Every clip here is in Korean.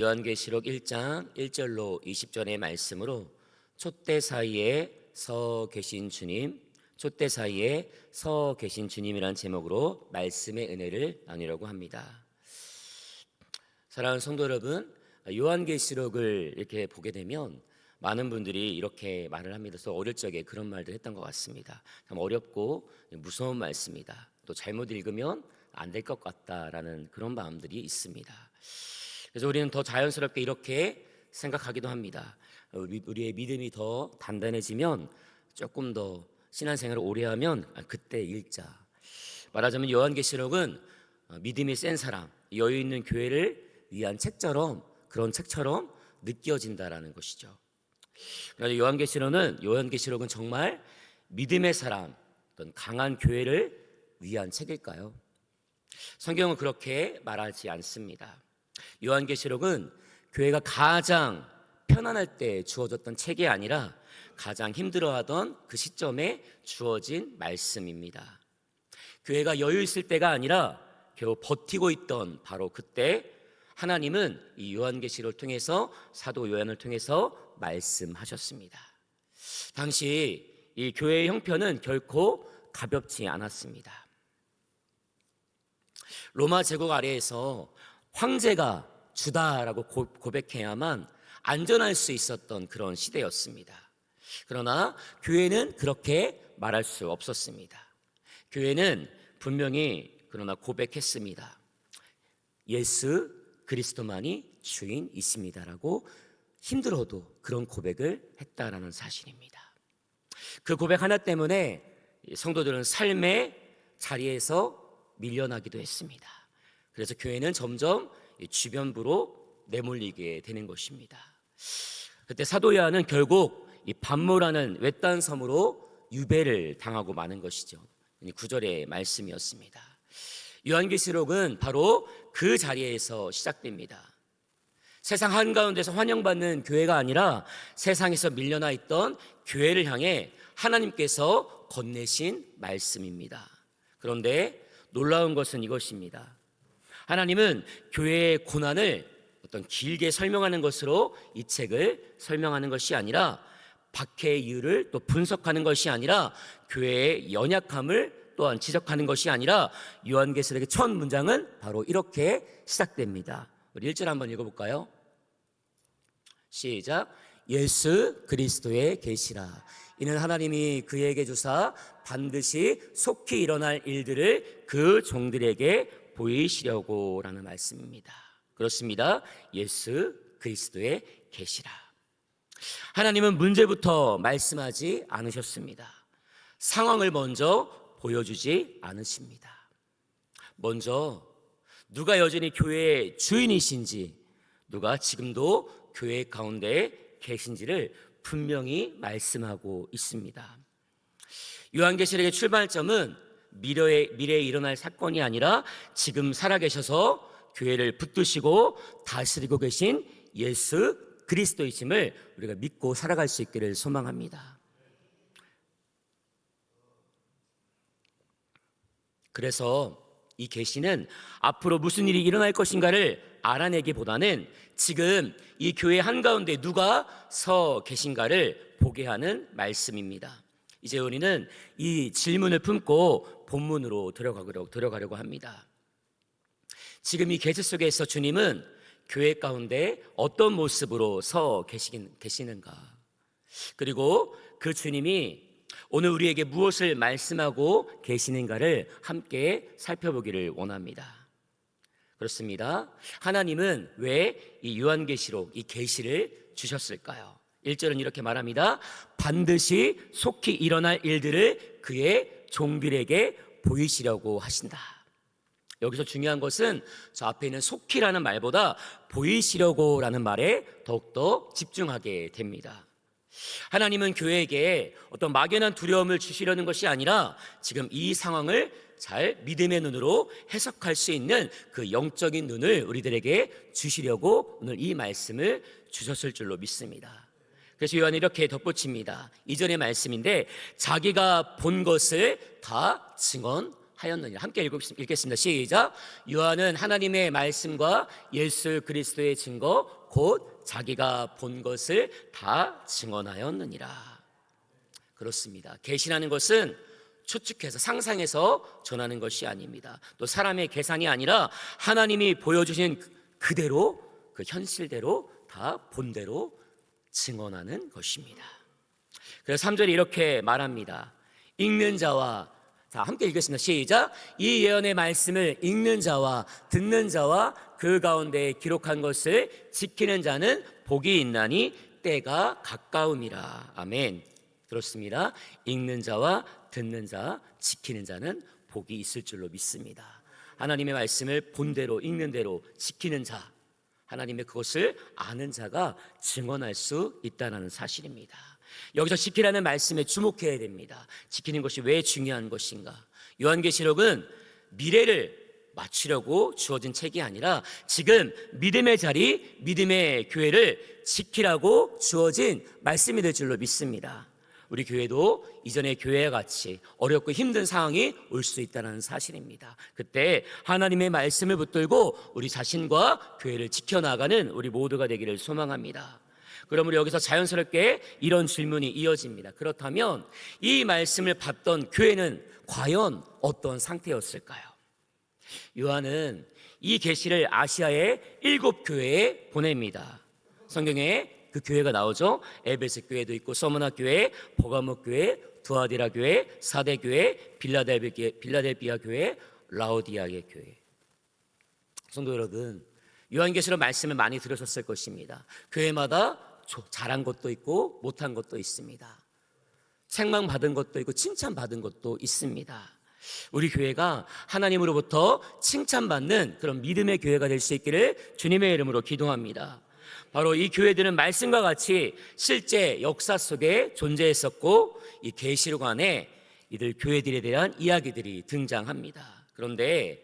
요한계시록 1장 1절로 20절의 말씀으로 촛대 사이에 서 계신 주님, 촛대 사이에 서 계신 주님이라는 제목으로 말씀의 은혜를 나누려고 합니다. 사랑하는 성도 여러분, 요한계시록을 이렇게 보게 되면 많은 분들이 이렇게 말을 합니다. 그래서 어릴 적에 그런 말들 했던 것 같습니다. 참 어렵고 무서운 말씀이다. 또 잘못 읽으면 안 될 것 같다라는 그런 마음들이 있습니다. 그래서 우리는 더 자연스럽게 이렇게 생각하기도 합니다. 우리의 믿음이 더 단단해지면, 조금 더 신앙생활을 오래 하면 그때 읽자. 말하자면 요한계시록은 믿음이 센 사람, 여유 있는 교회를 위한 책처럼, 그런 책처럼 느껴진다라는 것이죠. 그래서 요한계시록은 정말 믿음의 사람, 어떤 강한 교회를 위한 책일까요? 성경은 그렇게 말하지 않습니다. 요한계시록은 교회가 가장 편안할 때 주어졌던 책이 아니라 가장 힘들어하던 그 시점에 주어진 말씀입니다. 교회가 여유 있을 때가 아니라 겨우 버티고 있던 바로 그때 하나님은 이 요한계시록을 통해서, 사도 요한을 통해서 말씀하셨습니다. 당시 이 교회의 형편은 결코 가볍지 않았습니다. 로마 제국 아래에서 황제가 주다라고 고백해야만 안전할 수 있었던 그런 시대였습니다. 그러나 교회는 그렇게 말할 수 없었습니다. 교회는 분명히 그러나 고백했습니다. 예수 그리스도만이 주인이십니다라고 힘들어도 그런 고백을 했다라는 사실입니다. 그 고백 하나 때문에 성도들은 삶의 자리에서 밀려나기도 했습니다. 그래서 교회는 점점 주변부로 내몰리게 되는 것입니다. 그때 사도 요한은 결국 이 반모라는 외딴 섬으로 유배를 당하고 마는 것이죠. 9절의 말씀이었습니다. 요한계시록은 바로 그 자리에서 시작됩니다. 세상 한가운데서 환영받는 교회가 아니라 세상에서 밀려나 있던 교회를 향해 하나님께서 건네신 말씀입니다. 그런데 놀라운 것은 이것입니다. 하나님은 교회의 고난을 어떤 길게 설명하는 것으로 이 책을 설명하는 것이 아니라, 박해의 이유를 또 분석하는 것이 아니라, 교회의 연약함을 또한 지적하는 것이 아니라, 요한계시록의 첫 문장은 바로 이렇게 시작됩니다. 우리 1절 한번 읽어볼까요? 시작. 예수 그리스도의 계시라. 이는 하나님이 그에게 주사 반드시 속히 일어날 일들을 그 종들에게 보이시려고 라는 말씀입니다. 그렇습니다. 예수 그리스도의 계시라. 하나님은 문제부터 말씀하지 않으셨습니다. 상황을 먼저 보여주지 않으십니다. 먼저 누가 여전히 교회의 주인이신지, 누가 지금도 교회 가운데 계신지를 분명히 말씀하고 있습니다. 요한계시록의 출발점은 미래에 일어날 사건이 아니라 지금 살아계셔서 교회를 붙드시고 다스리고 계신 예수 그리스도이심을 우리가 믿고 살아갈 수 있기를 소망합니다. 그래서 이 계시는 앞으로 무슨 일이 일어날 것인가를 알아내기보다는 지금 이 교회 한가운데 누가 서 계신가를 보게 하는 말씀입니다. 이제 우리는 이 질문을 품고 본문으로 들어가려고 합니다. 지금 이 계시 속에서 주님은 교회 가운데 어떤 모습으로 서 계시는가, 그리고 그 주님이 오늘 우리에게 무엇을 말씀하고 계시는가를 함께 살펴보기를 원합니다. 그렇습니다. 하나님은 왜 이 요한계시록, 이 계시를 주셨을까요? 1절은 이렇게 말합니다. 반드시 속히 일어날 일들을 그의 종들에게 보이시려고 하신다. 여기서 중요한 것은 저 앞에 있는 속히라는 말보다 보이시려고라는 말에 더욱더 집중하게 됩니다. 하나님은 교회에게 어떤 막연한 두려움을 주시려는 것이 아니라 지금 이 상황을 잘 믿음의 눈으로 해석할 수 있는 그 영적인 눈을 우리들에게 주시려고 오늘 이 말씀을 주셨을 줄로 믿습니다. 그래서 요한이 이렇게 덧붙입니다. 이전의 말씀인데, 자기가 본 것을 다 증언하시리라. 증거하였느니라. 함께 읽겠습니다. 시작. 요한은 하나님의 말씀과 예수 그리스도의 증거 곧 자기가 본 것을 다 증언하였느니라. 그렇습니다. 계시라는 것은 추측해서 상상해서 전하는 것이 아닙니다. 또 사람의 계산이 아니라 하나님이 보여주신 그대로, 그 현실대로 다 본대로 증언하는 것입니다. 그래서 3절에 이렇게 말합니다. 읽는 자와, 자 함께 읽겠습니다. 시작. 이 예언의 말씀을 읽는 자와 듣는 자와 그 가운데 기록한 것을 지키는 자는 복이 있나니 때가 가까움이라. 아멘. 그렇습니다. 읽는 자와 듣는 자, 지키는 자는 복이 있을 줄로 믿습니다. 하나님의 말씀을 본대로 읽는 대로 지키는 자, 하나님의 그것을 아는 자가 증언할 수 있다는 사실입니다. 여기서 지키라는 말씀에 주목해야 됩니다. 지키는 것이 왜 중요한 것인가? 요한계시록은 미래를 맞추려고 주어진 책이 아니라 지금 믿음의 자리, 믿음의 교회를 지키라고 주어진 말씀이 될 줄로 믿습니다. 우리 교회도 이전의 교회와 같이 어렵고 힘든 상황이 올 수 있다는 사실입니다. 그때 하나님의 말씀을 붙들고 우리 자신과 교회를 지켜나가는 우리 모두가 되기를 소망합니다. 그러므로 여기서 자연스럽게 이런 질문이 이어집니다. 그렇다면 이 말씀을 받던 교회는 과연 어떤 상태였을까요? 요한은 이 계시를 아시아의 7교회에 보냅니다. 성경에 그 교회가 나오죠. 에베소 교회도 있고 서머나 교회, 보가모 교회, 두아디라 교회, 사대 교회, 빌라델비아 교회, 라오디아의 교회. 성도 여러분, 요한계시록 말씀을 많이 들으셨을 것입니다. 교회마다 잘한 것도 있고 못한 것도 있습니다. 책망 받은 것도 있고 칭찬 받은 것도 있습니다. 우리 교회가 하나님으로부터 칭찬받는 그런 믿음의 교회가 될 수 있기를 주님의 이름으로 기도합니다. 바로 이 교회들은 말씀과 같이 실제 역사 속에 존재했었고 이 계시록 안에 이들 교회들에 대한 이야기들이 등장합니다. 그런데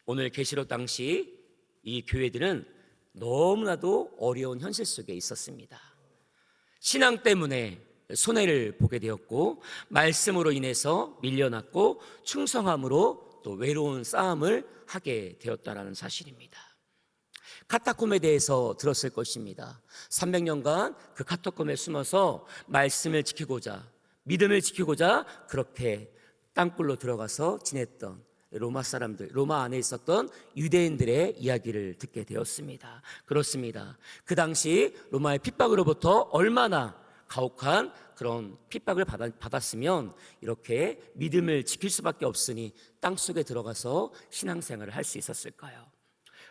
오늘 계시록 당시 이 교회들은 너무나도 어려운 현실 속에 있었습니다. 신앙 때문에 손해를 보게 되었고 말씀으로 인해서 밀려났고 충성함으로 또 외로운 싸움을 하게 되었다는 사실입니다. 카타콤에 대해서 들었을 것입니다. 300년간 그 카타콤에 숨어서 말씀을 지키고자, 믿음을 지키고자 그렇게 땅굴로 들어가서 지냈던 로마 사람들, 로마 안에 있었던 유대인들의 이야기를 듣게 되었습니다. 그렇습니다. 그 당시 로마의 핍박으로부터 얼마나 가혹한 그런 핍박을 받았으면 이렇게 믿음을 지킬 수밖에 없으니 땅속에 들어가서 신앙생활을 할 수 있었을까요?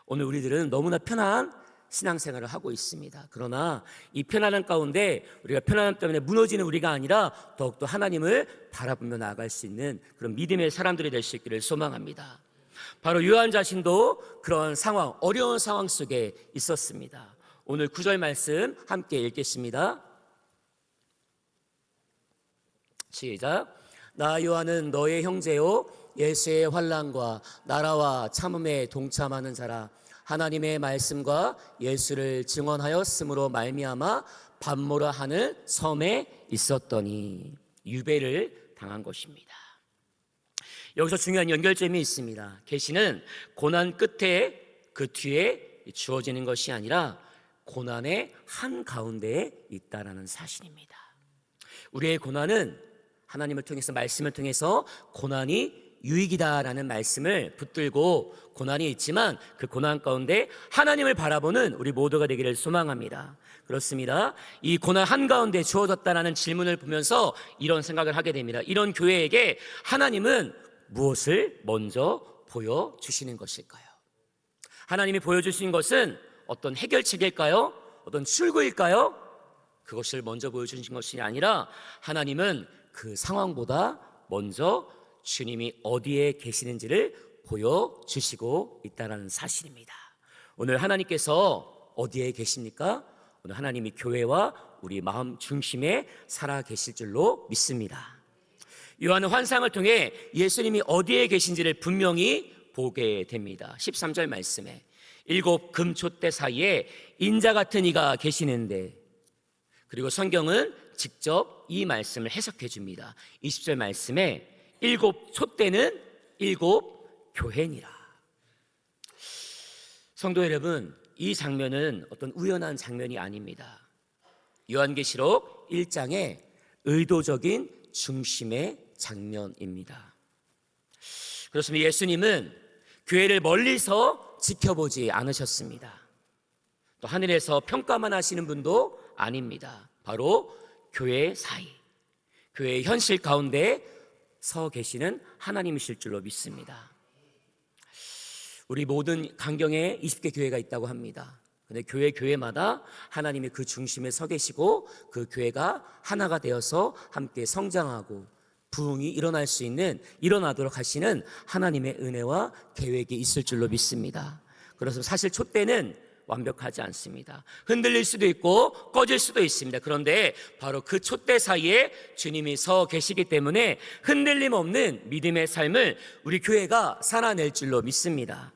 오늘 우리들은 너무나 편한 신앙생활을 하고 있습니다. 그러나 이 편안함 가운데 우리가 편안함 때문에 무너지는 우리가 아니라 더욱더 하나님을 바라보며 나아갈 수 있는 그런 믿음의 사람들이 될 수 있기를 소망합니다. 바로 요한 자신도 그런 상황, 어려운 상황 속에 있었습니다. 오늘 9절 말씀 함께 읽겠습니다. 시작. 나 요한은 너의 형제요 예수의 환난과 나라와 참음에 동참하는 자라. 하나님의 말씀과 예수를 증언하였으므로 말미암아 밤모라 하는 섬에 있었더니 유배를 당한 것입니다. 여기서 중요한 연결점이 있습니다. 계시는 고난 끝에 그 뒤에 주어지는 것이 아니라 고난의 한가운데에 있다라는 사실입니다. 우리의 고난은 하나님을 통해서 말씀을 통해서 고난이 유익이다라는 말씀을 붙들고 고난이 있지만 그 고난 가운데 하나님을 바라보는 우리 모두가 되기를 소망합니다. 그렇습니다. 이 고난 한가운데 주어졌다라는 질문을 보면서 이런 생각을 하게 됩니다. 이런 교회에게 하나님은 무엇을 먼저 보여주시는 것일까요? 하나님이 보여주신 것은 어떤 해결책일까요? 어떤 출구일까요? 그것을 먼저 보여주신 것이 아니라 하나님은 그 상황보다 먼저 주님이 어디에 계시는지를 보여주시고 있다는 사실입니다. 오늘 하나님께서 어디에 계십니까? 오늘 하나님이 교회와 우리 마음 중심에 살아 계실 줄로 믿습니다. 요한은 환상을 통해 예수님이 어디에 계신지를 분명히 보게 됩니다. 13절 말씀에 7 금촛대 사이에 인자 같은 이가 계시는데, 그리고 성경은 직접 이 말씀을 해석해 줍니다. 20절 말씀에 7 촛대는 일곱 교회니라. 성도 여러분, 이 장면은 어떤 우연한 장면이 아닙니다. 요한계시록 1장의 의도적인 중심의 장면입니다. 그렇습니다. 예수님은 교회를 멀리서 지켜보지 않으셨습니다. 또 하늘에서 평가만 하시는 분도 아닙니다. 바로 교회 사이, 교회의 현실 가운데 서 계시는 하나님이실 줄로 믿습니다. 우리 모든 강경에 20개 교회가 있다고 합니다. 근데 교회마다 하나님이 그 중심에 서 계시고 그 교회가 하나가 되어서 함께 성장하고 부흥이 일어나도록 하시는 하나님의 은혜와 계획이 있을 줄로 믿습니다. 그래서 사실 촛대는 완벽하지 않습니다. 흔들릴 수도 있고 꺼질 수도 있습니다. 그런데 바로 그 촛대 사이에 주님이 서 계시기 때문에 흔들림 없는 믿음의 삶을 우리 교회가 살아낼 줄로 믿습니다.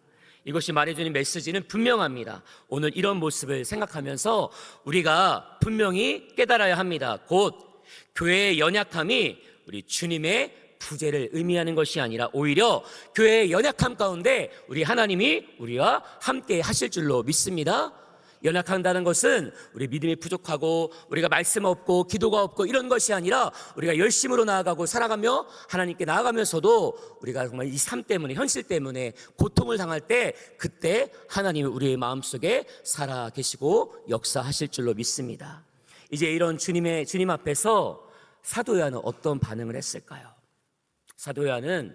이것이 말해주는 메시지는 분명합니다. 오늘 이런 모습을 생각하면서 우리가 분명히 깨달아야 합니다. 곧 교회의 연약함이 우리 주님의 부재를 의미하는 것이 아니라 오히려 교회의 연약함 가운데 우리 하나님이 우리와 함께 하실 줄로 믿습니다. 연약한다는 것은 우리 믿음이 부족하고 우리가 말씀 없고 기도가 없고 이런 것이 아니라 우리가 열심으로 나아가고 살아가며 하나님께 나아가면서도 우리가 정말 이 삶 때문에 현실 때문에 고통을 당할 때 그때 하나님이 우리의 마음속에 살아 계시고 역사하실 줄로 믿습니다. 이제 이런 주님 앞에서 사도 요한은 어떤 반응을 했을까요? 사도 요한은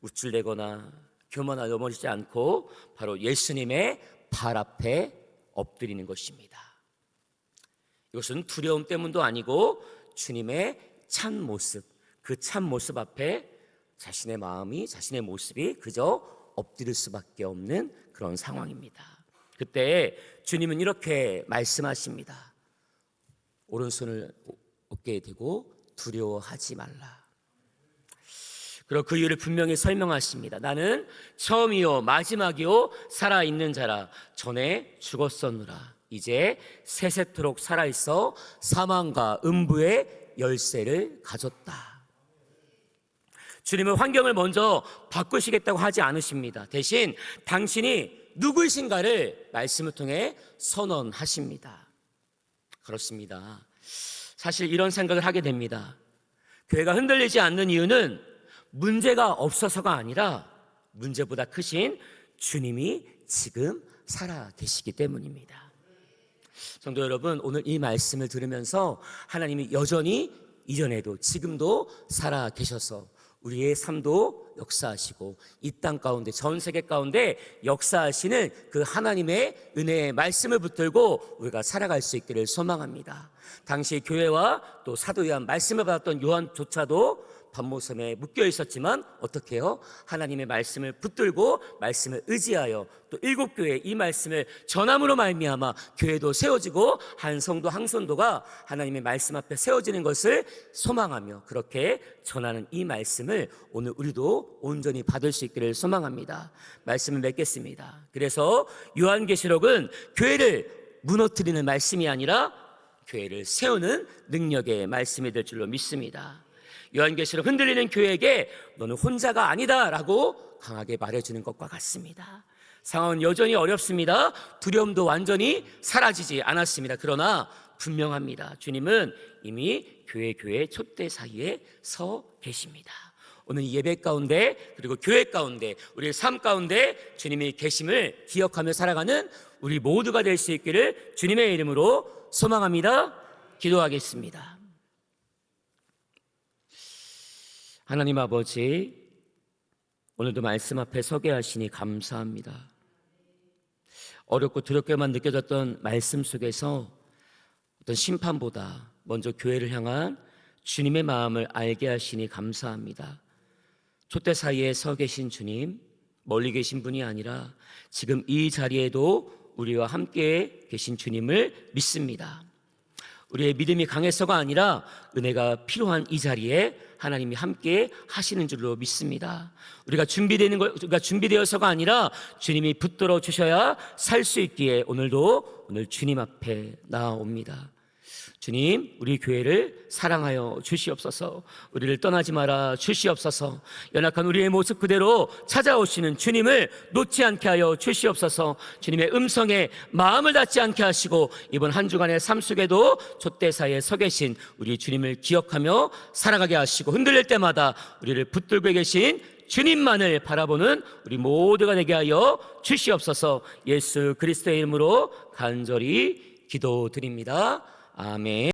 우쭐대거나 교만하게 넘어지지 않고 바로 예수님의 발 앞에 엎드리는 것입니다. 이것은 두려움 때문도 아니고 주님의 참 모습, 그 참 모습 앞에 자신의 마음이, 자신의 모습이 그저 엎드릴 수밖에 없는 그런 상황입니다. 그때 주님은 이렇게 말씀하십니다. 오른손을 어깨에 대고 두려워하지 말라. 그리고 그 이유를 분명히 설명하십니다. 나는 처음이요 마지막이요 살아있는 자라. 전에 죽었었노라. 이제 세세토록 살아있어 사망과 음부의 열쇠를 가졌다. 주님은 환경을 먼저 바꾸시겠다고 하지 않으십니다. 대신 당신이 누구이신가를 말씀을 통해 선언하십니다. 그렇습니다. 사실 이런 생각을 하게 됩니다. 교회가 흔들리지 않는 이유는 문제가 없어서가 아니라 문제보다 크신 주님이 지금 살아 계시기 때문입니다. 성도 여러분, 오늘 이 말씀을 들으면서 하나님이 여전히 이전에도 지금도 살아 계셔서 우리의 삶도 역사하시고 이 땅 가운데 전 세계 가운데 역사하시는 그 하나님의 은혜의 말씀을 붙들고 우리가 살아갈 수 있기를 소망합니다. 당시 교회와 또 사도 요한 말씀을 받았던 요한조차도 반모섬에 묶여 있었지만 어떻게 해요? 하나님의 말씀을 붙들고 말씀을 의지하여 또 일곱 교회 이 말씀을 전함으로 말미암아 교회도 세워지고 한 성도 한 성도가 하나님의 말씀 앞에 세워지는 것을 소망하며 그렇게 전하는 이 말씀을 오늘 우리도 온전히 받을 수 있기를 소망합니다. 말씀을 맺겠습니다. 그래서 요한계시록은 교회를 무너뜨리는 말씀이 아니라 교회를 세우는 능력의 말씀이 될 줄로 믿습니다. 요한계시록 흔들리는 교회에게 너는 혼자가 아니다라고 강하게 말해주는 것과 같습니다. 상황은 여전히 어렵습니다. 두려움도 완전히 사라지지 않았습니다. 그러나 분명합니다. 주님은 이미 교회 촛대 사이에 서 계십니다. 오늘 예배 가운데 그리고 교회 가운데 우리의 삶 가운데 주님이 계심을 기억하며 살아가는 우리 모두가 될 수 있기를 주님의 이름으로 소망합니다. 기도하겠습니다. 하나님 아버지, 오늘도 말씀 앞에 서게 하시니 감사합니다. 어렵고 두렵게만 느껴졌던 말씀 속에서 어떤 심판보다 먼저 교회를 향한 주님의 마음을 알게 하시니 감사합니다. 촛대 사이에 서 계신 주님, 멀리 계신 분이 아니라 지금 이 자리에도 우리와 함께 계신 주님을 믿습니다. 우리의 믿음이 강해서가 아니라 은혜가 필요한 이 자리에 하나님이 함께 하시는 줄로 믿습니다. 우리가 준비되어서가 아니라 주님이 붙들어 주셔야 살 수 있기에 오늘 주님 앞에 나아옵니다. 주님, 우리 교회를 사랑하여 주시옵소서. 우리를 떠나지 마라 주시옵소서. 연약한 우리의 모습 그대로 찾아오시는 주님을 놓지 않게 하여 주시옵소서. 주님의 음성에 마음을 닫지 않게 하시고 이번 한 주간의 삶 속에도 촛대사에 서 계신 우리 주님을 기억하며 살아가게 하시고 흔들릴 때마다 우리를 붙들고 계신 주님만을 바라보는 우리 모두가 되게 하여 주시옵소서. 예수 그리스도의 이름으로 간절히 기도드립니다. 아멘.